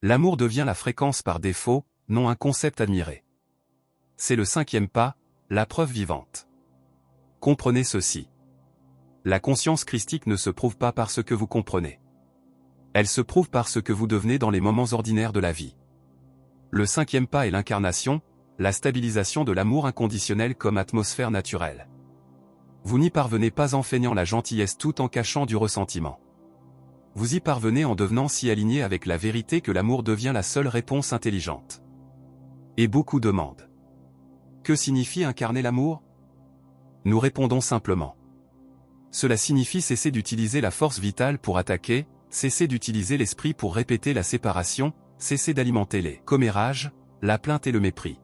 L'amour devient la fréquence par défaut, non un concept admiré. C'est le 5e pas, la preuve vivante. Comprenez ceci. La conscience christique ne se prouve pas par ce que vous comprenez. Elle se prouve par ce que vous devenez dans les moments ordinaires de la vie. Le 5e pas est l'incarnation, la stabilisation de l'amour inconditionnel comme atmosphère naturelle. Vous n'y parvenez pas en feignant la gentillesse tout en cachant du ressentiment. Vous y parvenez en devenant si aligné avec la vérité que l'amour devient la seule réponse intelligente. Et beaucoup demandent. Que signifie incarner l'amour? Nous répondons simplement. Cela signifie cesser d'utiliser la force vitale pour attaquer, cesser d'utiliser l'esprit pour répéter la séparation, cesser d'alimenter les commérages, la plainte et le mépris.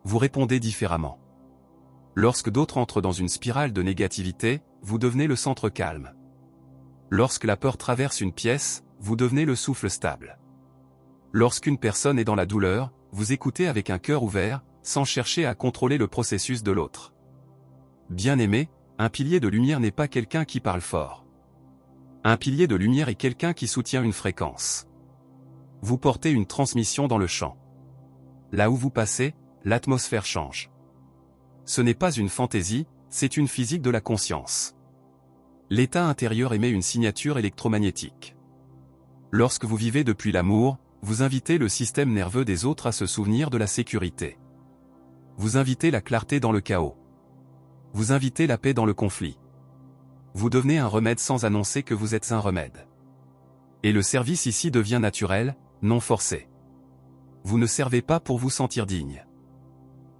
Vous répondez différemment. Lorsque d'autres entrent dans une spirale de négativité, vous devenez le centre calme. Lorsque la peur traverse une pièce, vous devenez le souffle stable. Lorsqu'une personne est dans la douleur, vous écoutez avec un cœur ouvert, sans chercher à contrôler le processus de l'autre. Bien-aimé, un pilier de lumière n'est pas quelqu'un qui parle fort. Un pilier de lumière est quelqu'un qui soutient une fréquence. Vous portez une transmission dans le champ. Là où vous passez, l'atmosphère change. Ce n'est pas une fantaisie, c'est une physique de la conscience. L'état intérieur émet une signature électromagnétique. Lorsque vous vivez depuis l'amour, vous invitez le système nerveux des autres à se souvenir de la sécurité. Vous invitez la clarté dans le chaos. Vous invitez la paix dans le conflit. Vous devenez un remède sans annoncer que vous êtes un remède. Et le service ici devient naturel, non forcé. Vous ne servez pas pour vous sentir digne.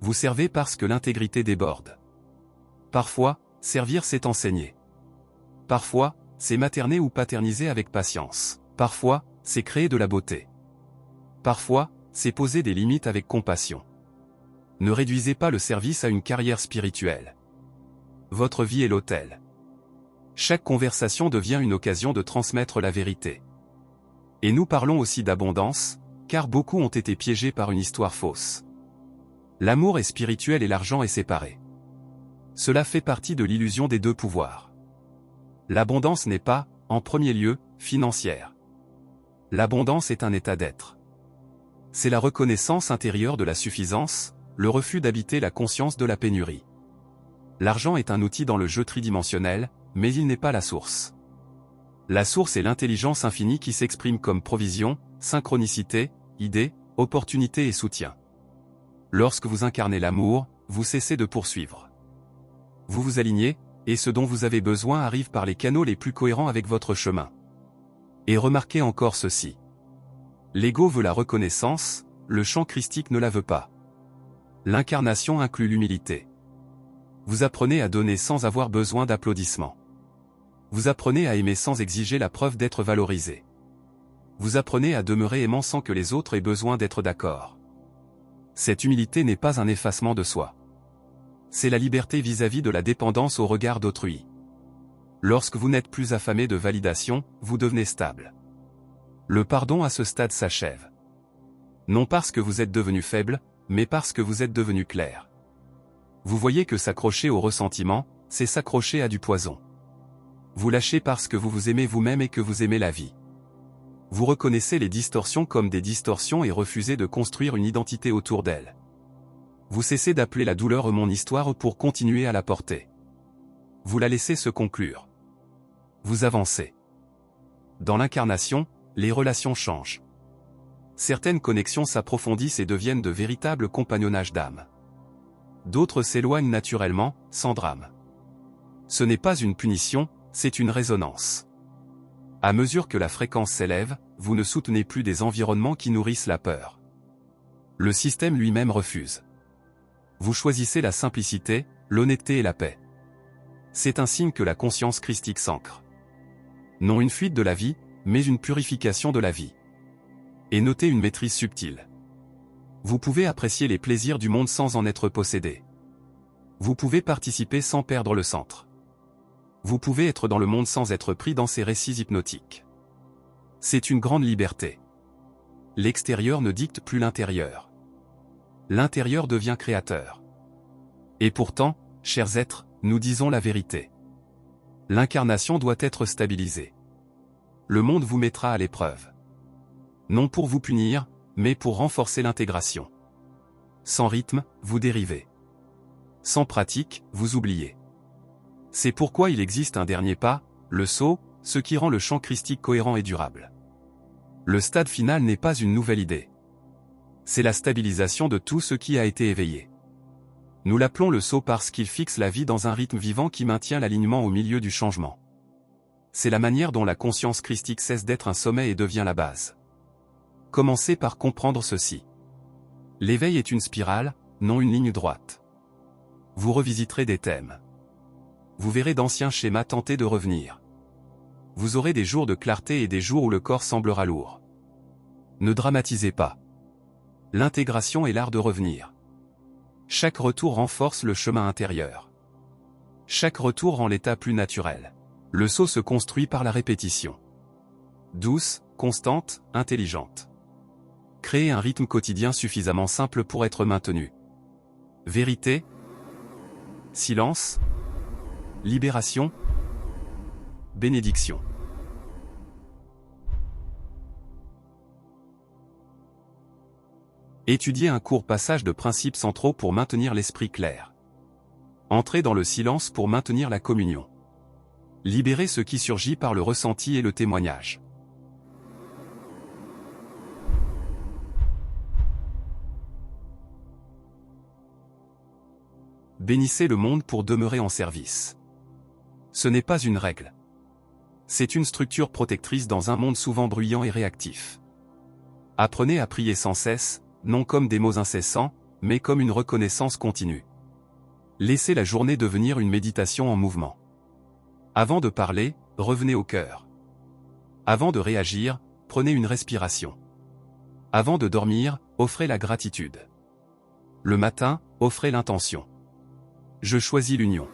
Vous servez parce que l'intégrité déborde. Parfois, servir c'est enseigner. Parfois, c'est materner ou paterniser avec patience. Parfois, c'est créer de la beauté. Parfois, c'est poser des limites avec compassion. Ne réduisez pas le service à une carrière spirituelle. Votre vie est l'autel. Chaque conversation devient une occasion de transmettre la vérité. Et nous parlons aussi d'abondance, car beaucoup ont été piégés par une histoire fausse. L'amour est spirituel et l'argent est séparé. Cela fait partie de l'illusion des deux pouvoirs. L'abondance n'est pas, en premier lieu, financière. L'abondance est un état d'être. C'est la reconnaissance intérieure de la suffisance, le refus d'habiter la conscience de la pénurie. L'argent est un outil dans le jeu tridimensionnel, mais il n'est pas la source. La source est l'intelligence infinie qui s'exprime comme provision, synchronicité, idée, opportunité et soutien. Lorsque vous incarnez l'amour, vous cessez de poursuivre. Vous vous alignez, et ce dont vous avez besoin arrive par les canaux les plus cohérents avec votre chemin. Et remarquez encore ceci. L'ego veut la reconnaissance, le chant christique ne la veut pas. L'incarnation inclut l'humilité. Vous apprenez à donner sans avoir besoin d'applaudissements. Vous apprenez à aimer sans exiger la preuve d'être valorisé. Vous apprenez à demeurer aimant sans que les autres aient besoin d'être d'accord. Cette humilité n'est pas un effacement de soi. C'est la liberté vis-à-vis de la dépendance au regard d'autrui. Lorsque vous n'êtes plus affamé de validation, vous devenez stable. Le pardon à ce stade s'achève. Non parce que vous êtes devenu faible, mais parce que vous êtes devenu clair. Vous voyez que s'accrocher au ressentiment, c'est s'accrocher à du poison. Vous lâchez parce que vous vous aimez vous-même et que vous aimez la vie. Vous reconnaissez les distorsions comme des distorsions et refusez de construire une identité autour d'elles. Vous cessez d'appeler la douleur mon histoire pour continuer à la porter. Vous la laissez se conclure. Vous avancez. Dans l'incarnation, les relations changent. Certaines connexions s'approfondissent et deviennent de véritables compagnonnages d'âme. D'autres s'éloignent naturellement, sans drame. Ce n'est pas une punition, c'est une résonance. À mesure que la fréquence s'élève, vous ne soutenez plus des environnements qui nourrissent la peur. Le système lui-même refuse. Vous choisissez la simplicité, l'honnêteté et la paix. C'est un signe que la conscience christique s'ancre. Non une fuite de la vie, mais une purification de la vie. Et notez une maîtrise subtile. Vous pouvez apprécier les plaisirs du monde sans en être possédé. Vous pouvez participer sans perdre le centre. Vous pouvez être dans le monde sans être pris dans ces récits hypnotiques. C'est une grande liberté. L'extérieur ne dicte plus l'intérieur. L'intérieur devient créateur. Et pourtant, chers êtres, nous disons la vérité. L'incarnation doit être stabilisée. Le monde vous mettra à l'épreuve. Non pour vous punir, mais pour renforcer l'intégration. Sans rythme, vous dérivez. Sans pratique, vous oubliez. C'est pourquoi il existe un dernier pas, le saut, ce qui rend le chant christique cohérent et durable. Le stade final n'est pas une nouvelle idée. C'est la stabilisation de tout ce qui a été éveillé. Nous l'appelons le saut parce qu'il fixe la vie dans un rythme vivant qui maintient l'alignement au milieu du changement. C'est la manière dont la conscience christique cesse d'être un sommet et devient la base. Commencez par comprendre ceci. L'éveil est une spirale, non une ligne droite. Vous revisiterez des thèmes. Vous verrez d'anciens schémas tenter de revenir. Vous aurez des jours de clarté et des jours où le corps semblera lourd. Ne dramatisez pas. L'intégration est l'art de revenir. Chaque retour renforce le chemin intérieur. Chaque retour rend l'état plus naturel. Le saut se construit par la répétition. Douce, constante, intelligente. Créez un rythme quotidien suffisamment simple pour être maintenu. Vérité, silence, libération, bénédiction. Étudiez un court passage de principes centraux pour maintenir l'esprit clair. Entrez dans le silence pour maintenir la communion. Libérez ce qui surgit par le ressenti et le témoignage. Bénissez le monde pour demeurer en service. Ce n'est pas une règle. C'est une structure protectrice dans un monde souvent bruyant et réactif. Apprenez à prier sans cesse, non comme des mots incessants, mais comme une reconnaissance continue. Laissez la journée devenir une méditation en mouvement. Avant de parler, revenez au cœur. Avant de réagir, prenez une respiration. Avant de dormir, offrez la gratitude. Le matin, offrez l'intention. Je choisis l'union.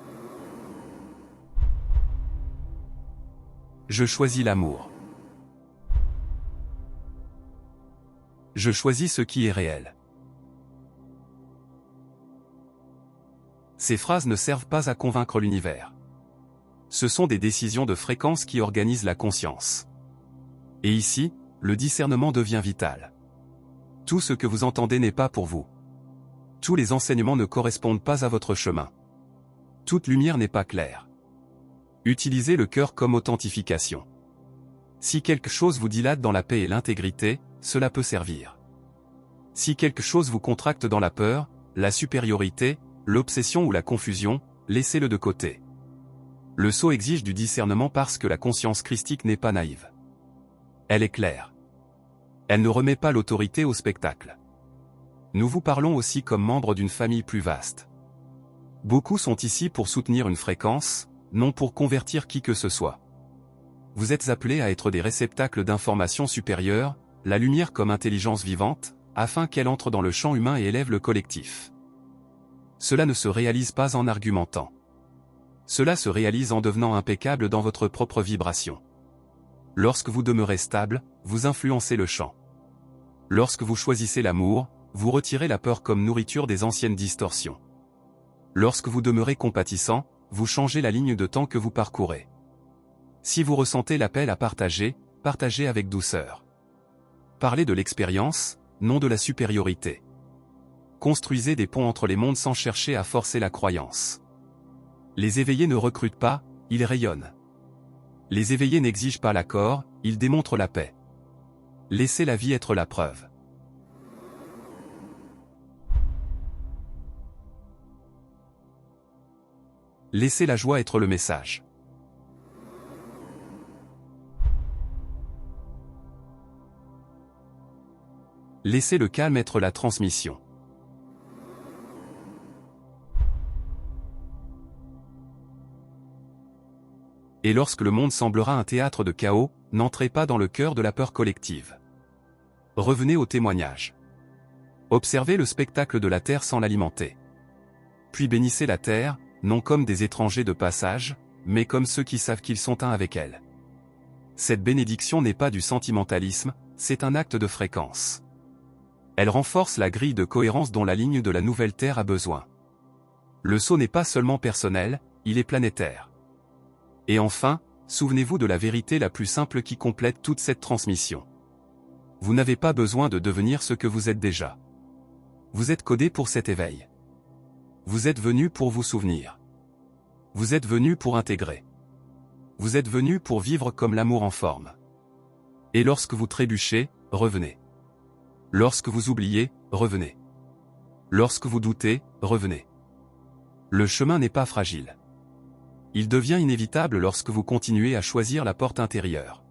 Je choisis l'amour. Je choisis ce qui est réel. Ces phrases ne servent pas à convaincre l'univers. Ce sont des décisions de fréquence qui organisent la conscience. Et ici, le discernement devient vital. Tout ce que vous entendez n'est pas pour vous. Tous les enseignements ne correspondent pas à votre chemin. Toute lumière n'est pas claire. Utilisez le cœur comme authentification. Si quelque chose vous dilate dans la paix et l'intégrité, cela peut servir. Si quelque chose vous contracte dans la peur, la supériorité, l'obsession ou la confusion, laissez-le de côté. Le saut exige du discernement parce que la conscience christique n'est pas naïve. Elle est claire. Elle ne remet pas l'autorité au spectacle. Nous vous parlons aussi comme membres d'une famille plus vaste. Beaucoup sont ici pour soutenir une fréquence, non pour convertir qui que ce soit. Vous êtes appelés à être des réceptacles d'informations supérieures, la lumière comme intelligence vivante, afin qu'elle entre dans le champ humain et élève le collectif. Cela ne se réalise pas en argumentant. Cela se réalise en devenant impeccable dans votre propre vibration. Lorsque vous demeurez stable, vous influencez le champ. Lorsque vous choisissez l'amour, vous retirez la peur comme nourriture des anciennes distorsions. Lorsque vous demeurez compatissant, vous changez la ligne de temps que vous parcourez. Si vous ressentez l'appel à partager, partagez avec douceur. Parlez de l'expérience, non de la supériorité. Construisez des ponts entre les mondes sans chercher à forcer la croyance. Les éveillés ne recrutent pas, ils rayonnent. Les éveillés n'exigent pas l'accord, ils démontrent la paix. Laissez la vie être la preuve. Laissez la joie être le message. Laissez le calme être la transmission. Et lorsque le monde semblera un théâtre de chaos, n'entrez pas dans le cœur de la peur collective. Revenez au témoignage. Observez le spectacle de la terre sans l'alimenter. Puis bénissez la terre, non comme des étrangers de passage, mais comme ceux qui savent qu'ils sont un avec elle. Cette bénédiction n'est pas du sentimentalisme, c'est un acte de fréquence. Elle renforce la grille de cohérence dont la ligne de la nouvelle terre a besoin. Le saut n'est pas seulement personnel, il est planétaire. Et enfin, souvenez-vous de la vérité la plus simple qui complète toute cette transmission. Vous n'avez pas besoin de devenir ce que vous êtes déjà. Vous êtes codé pour cet éveil. Vous êtes venu pour vous souvenir. Vous êtes venu pour intégrer. Vous êtes venu pour vivre comme l'amour en forme. Et lorsque vous trébuchez, revenez. Lorsque vous oubliez, revenez. Lorsque vous doutez, revenez. Le chemin n'est pas fragile. Il devient inévitable lorsque vous continuez à choisir la porte intérieure.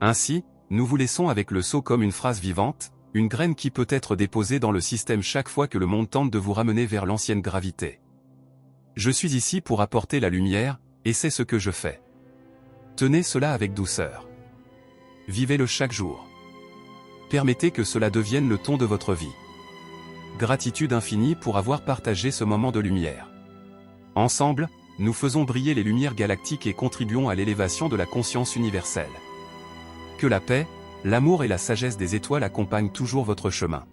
Ainsi, nous vous laissons avec le sceau comme une phrase vivante, une graine qui peut être déposée dans le système chaque fois que le monde tente de vous ramener vers l'ancienne gravité. Je suis ici pour apporter la lumière, et c'est ce que je fais. Tenez cela avec douceur. Vivez-le chaque jour. Permettez que cela devienne le ton de votre vie. Gratitude infinie pour avoir partagé ce moment de lumière. Ensemble, nous faisons briller les lumières galactiques et contribuons à l'élévation de la conscience universelle. Que la paix, l'amour et la sagesse des étoiles accompagnent toujours votre chemin.